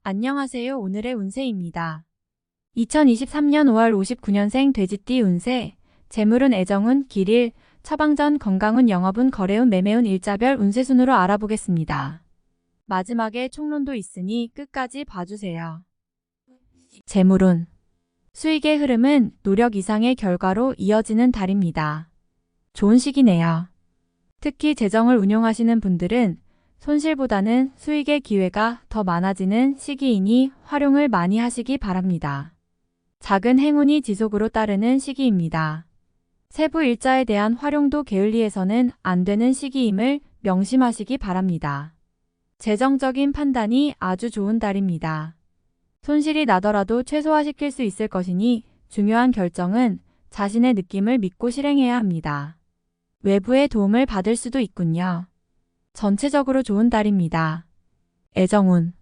안녕하세요. 오늘의 운세입니다. 2023년 5월 59년생 돼지띠 운세. 재물운, 애정운, 길일, 처방전, 건강운, 영업운, 거래운, 매매운 일자별 운세 순으로 알아보겠습니다. 마지막에 총론도 있으니 끝까지 봐주세요. 재물운. 수익의 흐름은 노력 이상의 결과로 이어지는 달입니다. 좋은 시기네요. 특히 재정을 운용하시는 분들은 손실보다는 수익의 기회가 더 많아지는 시기이니 활용을 많이 하시기 바랍니다. 작은 행운이 지속으로 따르는 시기입니다. 세부 일자에 대한 활용도 게을리해서는 안 되는 시기임을 명심하시기 바랍니다. 재정적인 판단이 아주 좋은 달입니다. 손실이 나더라도 최소화시킬 수 있을 것이니 중요한 결정은 자신의 느낌을 믿고 실행해야 합니다. 외부의 도움을 받을 수도 있군요. 전체적으로 좋은 달입니다. 애정운.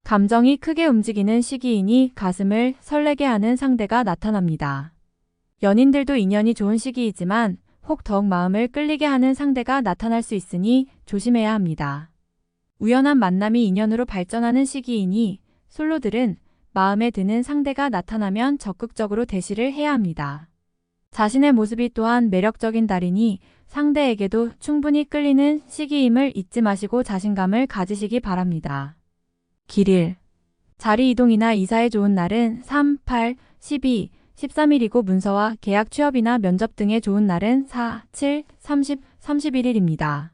감정이 크게 움직이는 시기이니 가슴을 설레게 하는 상대가 나타납니다. 연인들도 인연이 좋은 시기이지만 혹 더욱 마음을 끌리게 하는 상대가 나타날 수 있으니 조심해야 합니다. 우연한 만남이 인연으로 발전하는 시기이니 솔로들은 마음에 드는 상대가 나타나면 적극적으로 대시를 해야 합니다. 자신의 모습이 또한 매력적인 달이니 상대에게도 충분히 끌리는 시기임을 잊지 마시고 자신감을 가지시기 바랍니다. 길일. 자리 이동이나 이사에 좋은 날은 3, 8, 12, 13일이고 문서와 계약 취업이나 면접 등에 좋은 날은 4, 7, 30, 31일입니다.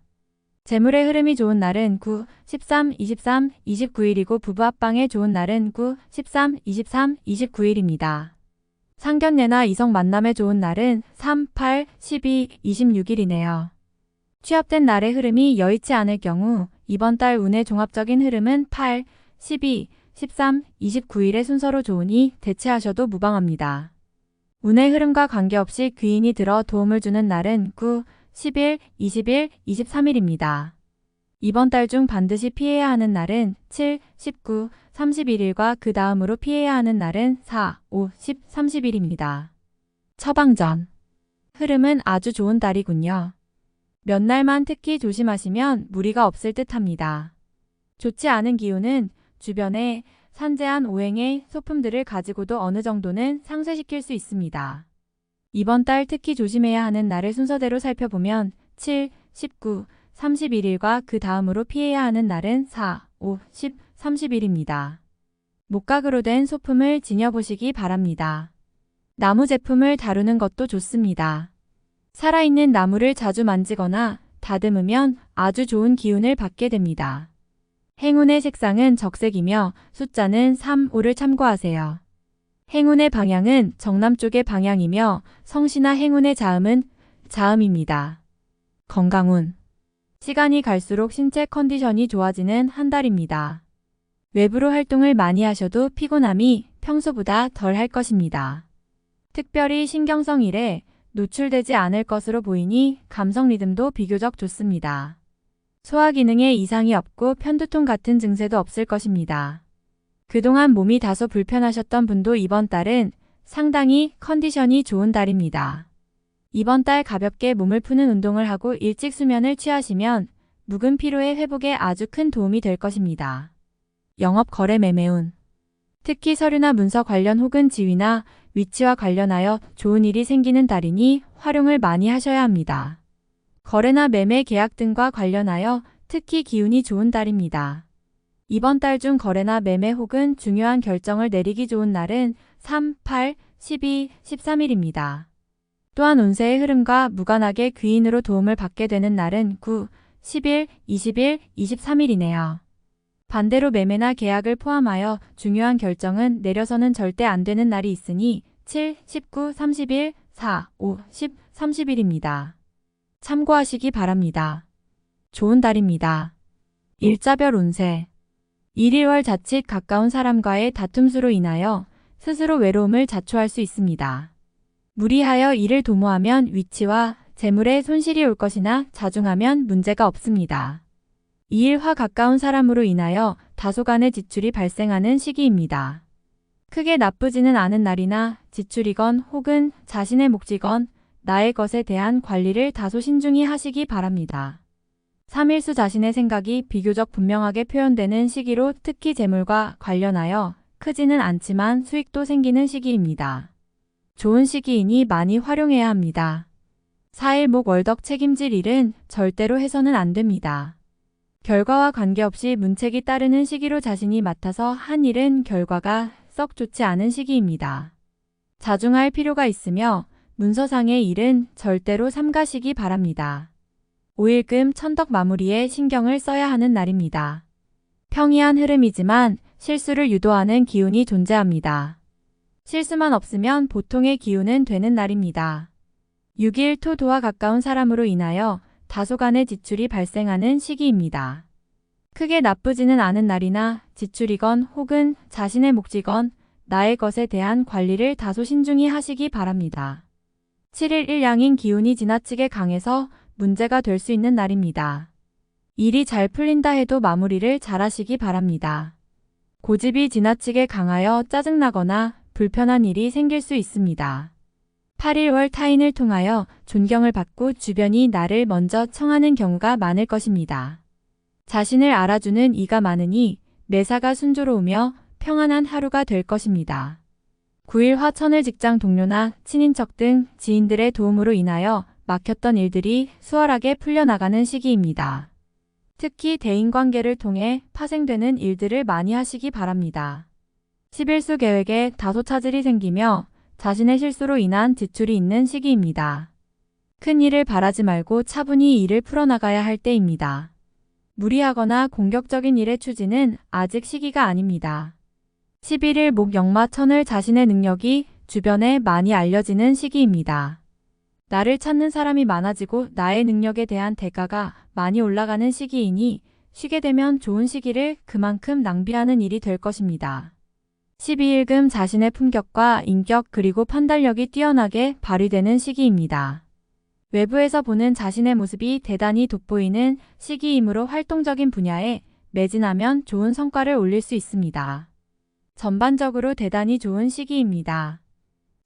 재물의 흐름이 좋은 날은 9, 13, 23, 29일이고 부부 합방에 좋은 날은 9, 13, 23, 29일입니다. 상견례나 이성 만남에 좋은 날은 3, 8, 12, 26일이네요. 취업된 날의 흐름이 여의치 않을 경우 이번 달 운의 종합적인 흐름은 8, 12, 13, 29일의 순서로 좋으니 대체하셔도 무방합니다. 운의 흐름과 관계없이 귀인이 들어 도움을 주는 날은 9, 11, 20일, 23일입니다. 이번 달 중 반드시 피해야 하는 날은 7, 19, 31일과 그 다음으로 피해야 하는 날은 4, 5, 10, 30일입니다. 처방전. 흐름은 아주 좋은 달이군요. 몇 날만 특히 조심하시면 무리가 없을 듯합니다. 좋지 않은 기운은 주변에 산재한 오행의 소품들을 가지고도 어느 정도는 상쇄시킬 수 있습니다. 이번 달 특히 조심해야 하는 날을 순서대로 살펴보면 7, 19, 31일과 그 다음으로 피해야 하는 날은 4, 5, 10, 30일입니다. 목각으로 된 소품을 지녀보시기 바랍니다. 나무 제품을 다루는 것도 좋습니다. 살아있는 나무를 자주 만지거나 다듬으면 아주 좋은 기운을 받게 됩니다. 행운의 색상은 적색이며 숫자는 3, 5를 참고하세요. 행운의 방향은 정남쪽의 방향이며 성씨나 행운의 자음은 자음입니다. 건강운. 시간이 갈수록 신체 컨디션이 좋아지는 한 달입니다. 외부로 활동을 많이 하셔도 피곤함이 평소보다 덜 할 것입니다. 특별히 신경성일에 노출되지 않을 것으로 보이니 감성 리듬도 비교적 좋습니다. 소화 기능에 이상이 없고 편두통 같은 증세도 없을 것입니다. 그동안 몸이 다소 불편하셨던 분도 이번 달은 상당히 컨디션이 좋은 달입니다. 이번 달 가볍게 몸을 푸는 운동을 하고 일찍 수면을 취하시면 묵은 피로의 회복에 아주 큰 도움이 될 것입니다. 영업, 거래, 매매운. 특히 서류나 문서 관련 혹은 지위나 위치와 관련하여 좋은 일이 생기는 달이니 활용을 많이 하셔야 합니다. 거래나 매매, 계약 등과 관련하여 특히 기운이 좋은 달입니다. 이번 달 중 거래나 매매 혹은 중요한 결정을 내리기 좋은 날은 3, 8, 12, 13일입니다. 또한 운세의 흐름과 무관하게 귀인으로 도움을 받게 되는 날은 9, 10일, 20일, 23일이네요. 반대로 매매나 계약을 포함하여 중요한 결정은 내려서는 절대 안 되는 날이 있으니 7, 19, 30일, 4, 5, 10, 30일입니다. 참고하시기 바랍니다. 좋은 달입니다. 일자별 운세. 일일월 자칫 가까운 사람과의 다툼수로 인하여 스스로 외로움을 자초할 수 있습니다. 무리하여 일을 도모하면 위치와 재물에 손실이 올 것이나 자중하면 문제가 없습니다. 이 일과 가까운 사람으로 인하여 다소간의 지출이 발생하는 시기입니다. 크게 나쁘지는 않은 날이나 지출이건 혹은 자신의 몫이건 나의 것에 대한 관리를 다소 신중히 하시기 바랍니다. 3일수 자신의 생각이 비교적 분명하게 표현되는 시기로 특히 재물과 관련하여 크지는 않지만 수익도 생기는 시기입니다. 좋은 시기이니 많이 활용해야 합니다. 4일 목 월덕 책임질 일은 절대로 해서는 안 됩니다. 결과와 관계없이 문책이 따르는 시기로 자신이 맡아서 한 일은 결과가 썩 좋지 않은 시기입니다. 자중할 필요가 있으며 문서상의 일은 절대로 삼가시기 바랍니다. 5일금 천덕 마무리에 신경을 써야 하는 날입니다. 평이한 흐름이지만 실수를 유도하는 기운이 존재합니다. 실수만 없으면 보통의 기운은 되는 날입니다. 6일 토도와 가까운 사람으로 인하여 다소간의 지출이 발생하는 시기입니다. 크게 나쁘지는 않은 날이나 지출이건 혹은 자신의 몫이건 나의 것에 대한 관리를 다소 신중히 하시기 바랍니다. 7일 일양인 기운이 지나치게 강해서 문제가 될 수 있는 날입니다. 일이 잘 풀린다 해도 마무리를 잘 하시기 바랍니다. 고집이 지나치게 강하여 짜증나거나 불편한 일이 생길 수 있습니다. 8일 월 타인을 통하여 존경을 받고 주변이 나를 먼저 청하는 경우가 많을 것입니다. 자신을 알아주는 이가 많으니 매사가 순조로우며 평안한 하루가 될 것입니다. 9일 화천을 직장 동료나 친인척 등 지인들의 도움으로 인하여 막혔던 일들이 수월하게 풀려나가는 시기입니다. 특히 대인관계를 통해 파생되는 일들을 많이 하시기 바랍니다. 11수 계획에 다소 차질이 생기며 자신의 실수로 인한 지출이 있는 시기입니다. 큰 일을 바라지 말고 차분히 일을 풀어나가야 할 때입니다. 무리하거나 공격적인 일의 추진은 아직 시기가 아닙니다. 11일 목역마천을 자신의 능력이 주변에 많이 알려지는 시기입니다. 나를 찾는 사람이 많아지고 나의 능력에 대한 대가가 많이 올라가는 시기이니 쉬게 되면 좋은 시기를 그만큼 낭비하는 일이 될 것입니다. 12일금 자신의 품격과 인격 그리고 판단력이 뛰어나게 발휘되는 시기입니다. 외부에서 보는 자신의 모습이 대단히 돋보이는 시기이므로 활동적인 분야에 매진하면 좋은 성과를 올릴 수 있습니다. 전반적으로 대단히 좋은 시기입니다.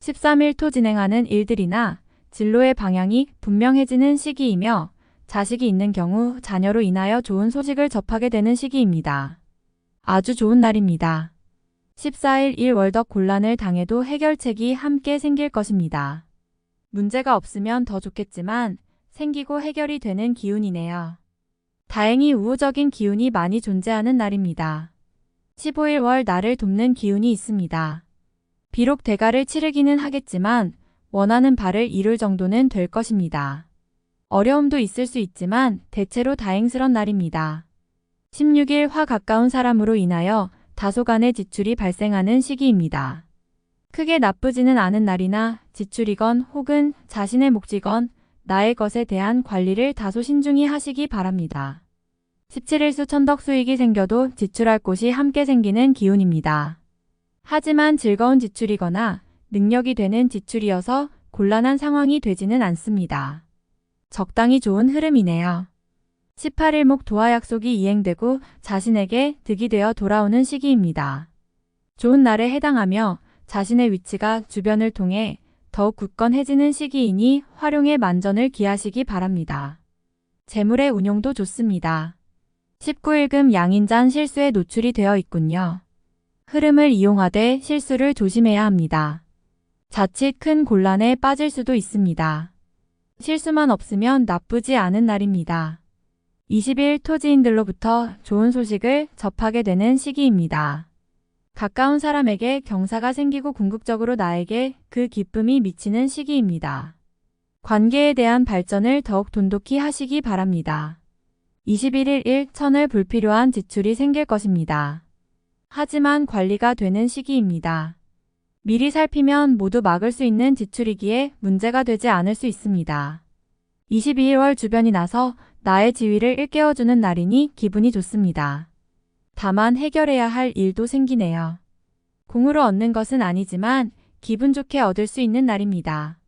13일 토 진행하는 일들이나 진로의 방향이 분명해지는 시기이며 자식이 있는 경우 자녀로 인하여 좋은 소식을 접하게 되는 시기입니다. 아주 좋은 날입니다. 14일 일월덕 곤란을 당해도 해결책이 함께 생길 것입니다. 문제가 없으면 더 좋겠지만 생기고 해결이 되는 기운이네요. 다행히 우호적인 기운이 많이 존재하는 날입니다. 15일 월 나를 돕는 기운이 있습니다. 비록 대가를 치르기는 하겠지만 원하는 바를 이룰 정도는 될 것입니다. 어려움도 있을 수 있지만 대체로 다행스런 날입니다. 16일 화 가까운 사람으로 인하여 다소간의 지출이 발생하는 시기입니다. 크게 나쁘지는 않은 날이나 지출이건 혹은 자신의 몫이건 나의 것에 대한 관리를 다소 신중히 하시기 바랍니다. 17일수 천덕 수익이 생겨도 지출할 곳이 함께 생기는 기운입니다. 하지만 즐거운 지출이거나 능력이 되는 지출이어서 곤란한 상황이 되지는 않습니다. 적당히 좋은 흐름이네요. 18일 목 도화 약속이 이행되고 자신에게 득이 되어 돌아오는 시기입니다. 좋은 날에 해당하며 자신의 위치가 주변을 통해 더욱 굳건해지는 시기이니 활용에 만전을 기하시기 바랍니다. 재물의 운용도 좋습니다. 19일금 양인잔 실수에 노출이 되어 있군요. 흐름을 이용하되 실수를 조심해야 합니다. 자칫 큰 곤란에 빠질 수도 있습니다. 실수만 없으면 나쁘지 않은 날입니다. 20일 토지인들로부터 좋은 소식을 접하게 되는 시기입니다. 가까운 사람에게 경사가 생기고 궁극적으로 나에게 그 기쁨이 미치는 시기입니다. 관계에 대한 발전을 더욱 돈독히 하시기 바랍니다. 21일 일천을 불필요한 지출이 생길 것입니다. 하지만 관리가 되는 시기입니다. 미리 살피면 모두 막을 수 있는 지출이기에 문제가 되지 않을 수 있습니다. 22일 주변이 나서 나의 지위를 일깨워주는 날이니 기분이 좋습니다. 다만 해결해야 할 일도 생기네요. 공으로 얻는 것은 아니지만 기분 좋게 얻을 수 있는 날입니다.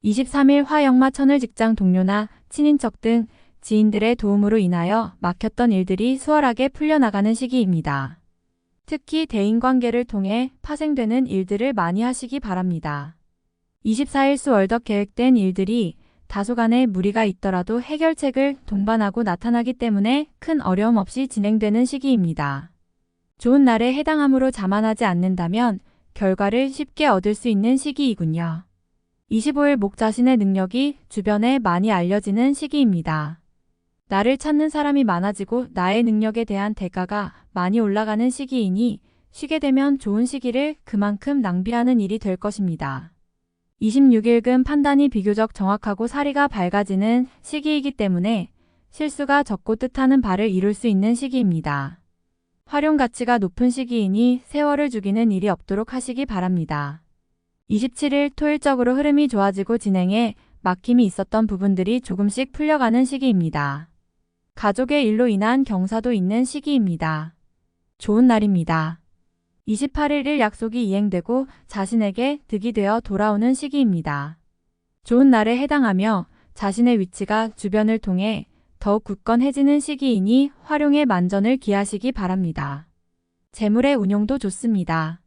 23일 화역마천을 직장 동료나 친인척 등 지인들의 도움으로 인하여 막혔던 일들이 수월하게 풀려나가는 시기입니다. 특히 대인관계를 통해 파생되는 일들을 많이 하시기 바랍니다. 24일 수 월덕 계획된 일들이 다소간의 무리가 있더라도 해결책을 동반하고 나타나기 때문에 큰 어려움 없이 진행되는 시기입니다. 좋은 날에 해당함으로 자만하지 않는다면 결과를 쉽게 얻을 수 있는 시기이군요. 25일 목 자신의 능력이 주변에 많이 알려지는 시기입니다. 나를 찾는 사람이 많아지고 나의 능력에 대한 대가가 많이 올라가는 시기이니 쉬게 되면 좋은 시기를 그만큼 낭비하는 일이 될 것입니다. 26일금 판단이 비교적 정확하고 사리가 밝아지는 시기이기 때문에 실수가 적고 뜻하는 바를 이룰 수 있는 시기입니다. 활용 가치가 높은 시기이니 세월을 죽이는 일이 없도록 하시기 바랍니다. 27일 토일적으로 흐름이 좋아지고 진행에 막힘이 있었던 부분들이 조금씩 풀려가는 시기입니다. 가족의 일로 인한 경사도 있는 시기입니다. 좋은 날입니다. 28일 일 약속이 이행되고 자신에게 득이 되어 돌아오는 시기입니다. 좋은 날에 해당하며 자신의 위치가 주변을 통해 더욱 굳건해지는 시기이니 활용에 만전을 기하시기 바랍니다. 재물의 운용도 좋습니다.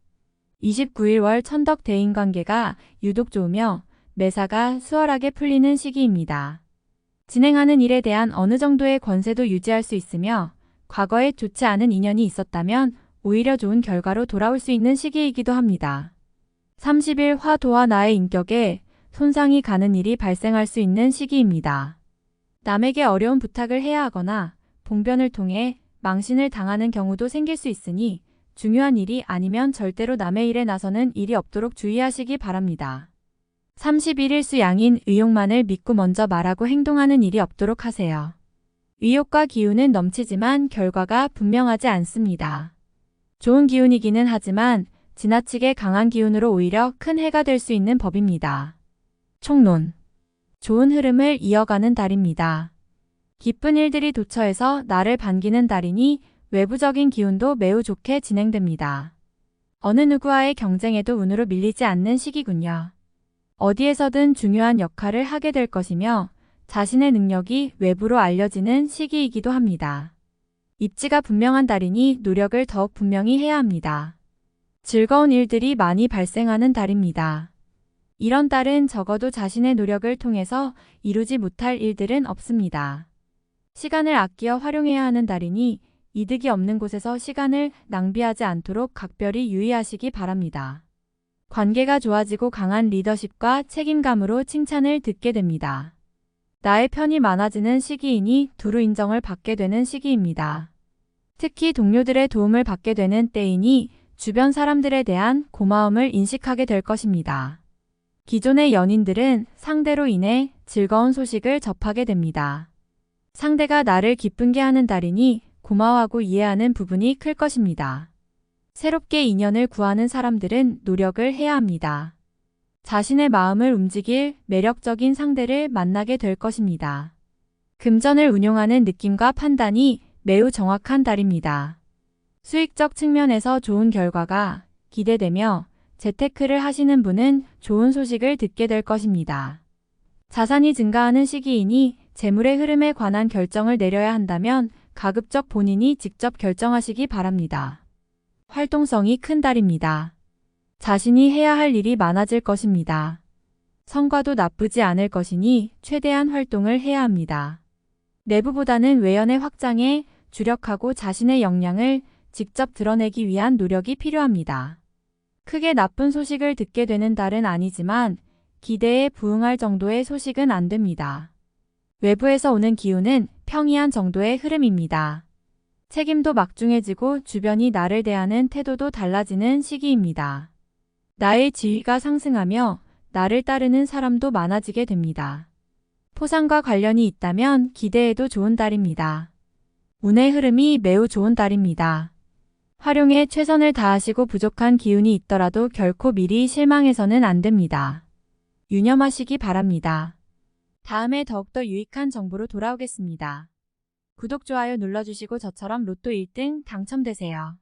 29일 월 천덕 대인관계가 유독 좋으며 매사가 수월하게 풀리는 시기입니다. 진행하는 일에 대한 어느 정도의 권세도 유지할 수 있으며 과거에 좋지 않은 인연이 있었다면 오히려 좋은 결과로 돌아올 수 있는 시기이기도 합니다. 30일 화도와 나의 인격에 손상이 가는 일이 발생할 수 있는 시기입니다. 남에게 어려운 부탁을 해야 하거나 봉변을 통해 망신을 당하는 경우도 생길 수 있으니 중요한 일이 아니면 절대로 남의 일에 나서는 일이 없도록 주의하시기 바랍니다. 31일 수 양인 의욕만을 믿고 먼저 말하고 행동하는 일이 없도록 하세요. 의욕과 기운은 넘치지만 결과가 분명하지 않습니다. 좋은 기운이기는 하지만 지나치게 강한 기운으로 오히려 큰 해가 될 수 있는 법입니다. 총론. 좋은 흐름을 이어가는 달입니다. 기쁜 일들이 도처에서 나를 반기는 달이니 외부적인 기운도 매우 좋게 진행됩니다. 어느 누구와의 경쟁에도 운으로 밀리지 않는 시기군요. 어디에서든 중요한 역할을 하게 될 것이며 자신의 능력이 외부로 알려지는 시기이기도 합니다. 입지가 분명한 달이니 노력을 더욱 분명히 해야 합니다. 즐거운 일들이 많이 발생하는 달입니다. 이런 달은 적어도 자신의 노력을 통해서 이루지 못할 일들은 없습니다. 시간을 아끼어 활용해야 하는 달이니 이득이 없는 곳에서 시간을 낭비하지 않도록 각별히 유의하시기 바랍니다. 관계가 좋아지고 강한 리더십과 책임감으로 칭찬을 듣게 됩니다. 나의 편이 많아지는 시기이니 두루 인정을 받게 되는 시기입니다. 특히 동료들의 도움을 받게 되는 때이니 주변 사람들에 대한 고마움을 인식하게 될 것입니다. 기존의 연인들은 상대로 인해 즐거운 소식을 접하게 됩니다. 상대가 나를 기쁘게 하는 달이니 고마워하고 이해하는 부분이 클 것입니다. 새롭게 인연을 구하는 사람들은 노력을 해야 합니다. 자신의 마음을 움직일 매력적인 상대를 만나게 될 것입니다. 금전을 운용하는 느낌과 판단이 매우 정확한 달입니다. 수익적 측면에서 좋은 결과가 기대되며 재테크를 하시는 분은 좋은 소식을 듣게 될 것입니다. 자산이 증가하는 시기이니 재물의 흐름에 관한 결정을 내려야 한다면 가급적 본인이 직접 결정하시기 바랍니다. 활동성이 큰 달입니다. 자신이 해야 할 일이 많아질 것입니다. 성과도 나쁘지 않을 것이니 최대한 활동을 해야 합니다. 내부보다는 외연의 확장에 주력하고 자신의 역량을 직접 드러내기 위한 노력이 필요합니다. 크게 나쁜 소식을 듣게 되는 달은 아니지만 기대에 부응할 정도의 소식은 안 됩니다. 외부에서 오는 기운은 평이한 정도의 흐름입니다. 책임도 막중해지고 주변이 나를 대하는 태도도 달라지는 시기입니다. 나의 지위가 상승하며 나를 따르는 사람도 많아지게 됩니다. 포상과 관련이 있다면 기대해도 좋은 달입니다. 운의 흐름이 매우 좋은 달입니다. 활용에 최선을 다하시고 부족한 기운이 있더라도 결코 미리 실망해서는 안 됩니다. 유념하시기 바랍니다. 다음에 더욱더 유익한 정보로 돌아오겠습니다. 구독, 좋아요 눌러주시고 저처럼 로또 1등 당첨되세요.